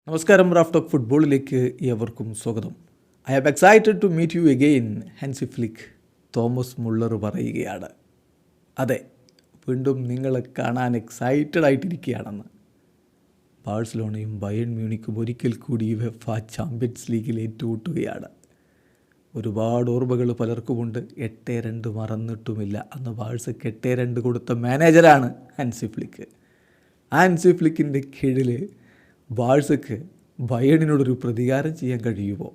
നമസ്കാരം. Raf talk ഫുട്ബോളിലേക്ക് ഏവർക്കും സ്വാഗതം. I am excited to meet you again. Hansi Flick Thomas Müller പറയുകയാണ്. അതെ, വീണ്ടും നിങ്ങളെ കാണാൻ എക്സൈറ്റഡ് ആയിട്ടിരിക്കുകയാണെന്ന്. ബാഴ്സലോണയും ബയേൺ മ്യൂണിക്കും ഒരിക്കൽ കൂടി UEFA ചാമ്പ്യൻസ് ലീഗിൽ ഏറ്റുമുട്ടുകയാണ്. ഒരുപാട് ഓർമ്മകൾ പലർക്കുമുണ്ട്. 8-2 മറന്നിട്ടുമില്ല. അന്ന് ബാഴ്സയ്ക്ക് 8-2 കൊടുത്ത മാനേജറാണ് ഹാൻസി ഫ്ലിക്ക്. ഹാൻസി ഫ്ലിക്കിൻ്റെ കീഴിൽ ബാഴ്സയ്ക്ക് ബയേണിനോടൊരു പ്രതികാരം ചെയ്യാൻ കഴിയുമോ?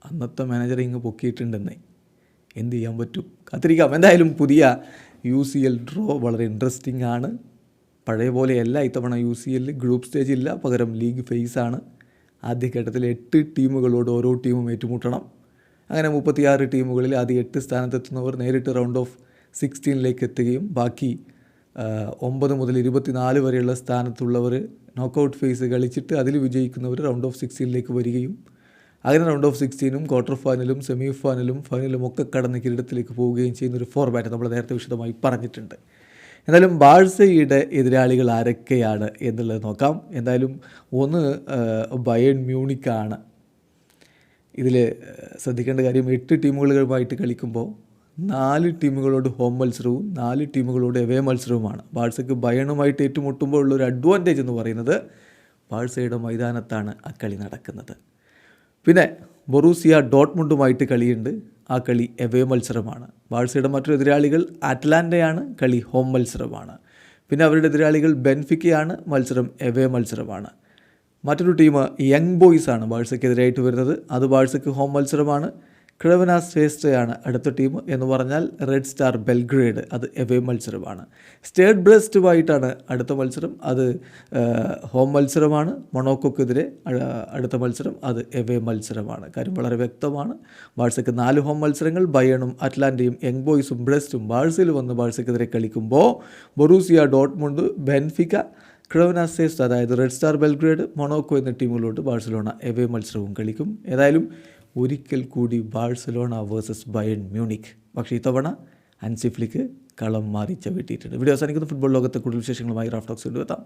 അന്നത്തെ മാനേജറെ ഇങ്ങ് പൊക്കിയിട്ടുണ്ടെന്നേ, എന്ത് ചെയ്യാൻ പറ്റും? കാത്തിരിക്കാം. എന്തായാലും പുതിയ UCL ഡ്രോ വളരെ ഇൻട്രസ്റ്റിംഗ് ആണ്. പഴയ പോലെയല്ല ഇത്തവണ UCL ഗ്രൂപ്പ് സ്റ്റേജ് ഇല്ല, പകരം ലീഗ് ഫേസാണ്. ആദ്യഘട്ടത്തിൽ 8 ടീമുകളോട് ഓരോ ടീമും ഏറ്റുമുട്ടണം. അങ്ങനെ 36 ടീമുകളിൽ ആദ്യ 8 സ്ഥാനത്തെത്തുന്നവർ നേരിട്ട് റൗണ്ട് ഓഫ് 16 എത്തുകയും ബാക്കി 9 മുതൽ 24 വരെയുള്ള സ്ഥാനത്തുള്ളവർ നോക്കൗട്ട് ഫേസ് കളിച്ചിട്ട് അതിൽ വിജയിക്കുന്നവർ റൗണ്ട് ഓഫ് 16 വരികയും അങ്ങനെ റൗണ്ട് ഓഫ് 16 ക്വാർട്ടർ ഫൈനലും സെമി ഫൈനലും ഫൈനലും ഒക്കെ കടന്ന് കിരീടത്തിലേക്ക് പോവുകയും ചെയ്യുന്നൊരു ഫോർമാറ്റ് നമ്മൾ നേരത്തെ വിശദമായി പറഞ്ഞിട്ടുണ്ട്. എന്തായാലും ബാഴ്സയുടെ എതിരാളികൾ ആരൊക്കെയാണ് എന്നുള്ളത് നോക്കാം. എന്തായാലും ഒന്ന് ബയേൺ മ്യൂണിക്കാണ്. ഇതിൽ ശ്രദ്ധിക്കേണ്ട കാര്യം 8 ടീമുകളുമായിട്ട് കളിക്കുമ്പോൾ 4 ടീമുകളോട് ഹോം മത്സരവും 4 ടീമുകളോട് എവേ മത്സരവുമാണ്. ബാഴ്സയ്ക്ക് ബയേണുമായിട്ട് ഏറ്റുമുട്ടുമ്പോൾ ഉള്ളൊരു അഡ്വാൻറ്റേജ് എന്ന് പറയുന്നത് ബാഴ്സയുടെ മൈതാനത്താണ് ആ കളി നടക്കുന്നത്. പിന്നെ ബൊറൂസിയ ഡോട്ട്മുണ്ടുമായിട്ട് കളിയുണ്ട്. ആ കളി എവേ മത്സരമാണ്. ബാഴ്സയുടെ മറ്റൊരു എതിരാളികൾ അറ്റ്ലാന്റയാണ്. കളി ഹോം മത്സരമാണ്. പിന്നെ അവരുടെ എതിരാളികൾ ബെൻഫിക്കയാണ്. മത്സരം എവേ മത്സരമാണ്. മറ്റൊരു ടീം യങ് ബോയ്സ് ആണ് ബാഴ്സയ്ക്കെതിരായിട്ട് വരുന്നത്. അത് ബാഴ്സയ്ക്ക് ഹോം മത്സരമാണ്. ക്രെവന ശ്രേഷ്ഠയാണ് അടുത്ത ടീം എന്ന് പറഞ്ഞാൽ റെഡ് സ്റ്റാർ ബെൽഗ്രേഡ്, അത് എവേ മത്സരമാണ്. സ്റ്റേഡ് ബ്രസ്റ്റുമായിട്ടാണ് അടുത്ത മത്സരം, അത് ഹോം മത്സരമാണ്. മൊണോക്കോക്കെതിരെ അടുത്ത മത്സരം, അത് എവേ മത്സരമാണ്. കാര്യം വളരെ വ്യക്തമാണ്. ബാഴ്സയ്ക്ക് 4 ഹോം മത്സരങ്ങൾ. ബയേണും അറ്റ്ലാന്റയും യങ് ബോയ്സും ബ്രസ്റ്റും ബാഴ്സയിൽ വന്ന് ബാഴ്സയ്ക്കെതിരെ കളിക്കുമ്പോൾ ബൊറൂസിയ ഡോട്ട്മുണ്ട്, ബെൻഫിക്ക, ക്രെവന ശ്രേഷ്ഠ അതായത് റെഡ് സ്റ്റാർ ബെൽഗ്രേഡ്, മൊണോക്കോ എന്ന ടീമുകളോട് ബാഴ്സലോണ എവേ മത്സരവും കളിക്കും. ഏതായാലും ഒരിക്കൽ കൂടി ബാഴ്സലോണ വേഴ്സസ് ബയേൺ മ്യൂണിക്. പക്ഷേ ഇത്തവണ ഹാൻസി ഫ്ലിക്ക് കളം മാറി ചവിട്ടിയിട്ടുണ്ട്. വീഡിയോ അവസാനിക്കുന്ന ഫുട്ബോൾ ലോകത്തെ കൂടുതൽ വിശേഷങ്ങളുമായി റാഫ് ടോക്സ് കൊണ്ടുവെത്താം.